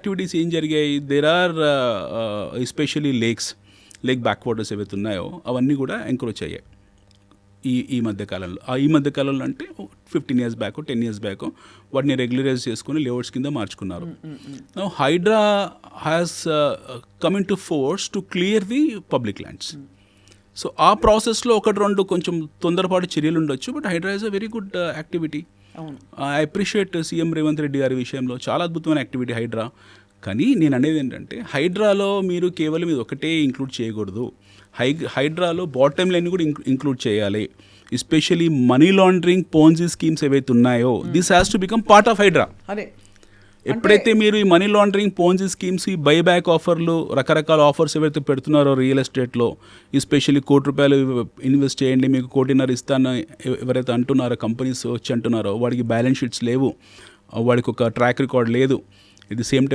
Activities ఏం జరిగాయి, there are especially lake back waters ఏవైతే ఉన్నాయో అవన్నీ కూడా ఎంక్రోచ్ అయ్యాయి ఈ మధ్యకాలంలో. ఈ మధ్యకాలంలో అంటే 15 years బ్యాక్ 10 years బ్యాక్ వాటిని రెగ్యులరైజ్ చేసుకుని లేఅవుట్స్ కింద మార్చుకున్నారు. Hydraa has come into force to clear the public lands. So ఆ ప్రాసెస్లో 1-2 కొంచెం తొందరపాటు చర్యలు ఉండొచ్చు, but Hydraa is a very good activity. I appreciate CM Revanth Reddy గారి విషయంలో చాలా అద్భుతమైన యాక్టివిటీ హైడ్రా. కానీ నేను అనేది ఏంటంటే హైడ్రాలో మీరు కేవలం ఇది ఒకటే ఇంక్లూడ్ చేయకూడదు. హైడ్రాలో బాటమ్ లైన్ కూడా ఇంక్లూడ్ చేయాలి. Especially money laundering Ponzi schemes ఏవైతే ఉన్నాయో this has to become part of Hydraa. ఎప్పుడైతే మీరు ఈ మనీ లాండరింగ్ పోన్జీ స్కీమ్స్, ఈ బైబ్యాక్ ఆఫర్లు, రకరకాల ఆఫర్స్ ఏవైతే పెడుతున్నారో రియల్ ఎస్టేట్లో, ఎస్పెషల్లీ ₹1,00,00,000 ఇన్వెస్ట్ చేయండి మీకు ₹1,50,00,000 ఇస్తాను ఎవరైతే అంటున్నారో, కంపెనీస్ వచ్చి అంటున్నారో, వాడికి బ్యాలెన్స్ షీట్స్ లేవు, వాడికి ఒక ట్రాక్ రికార్డ్ లేదు, ఇది సేమ్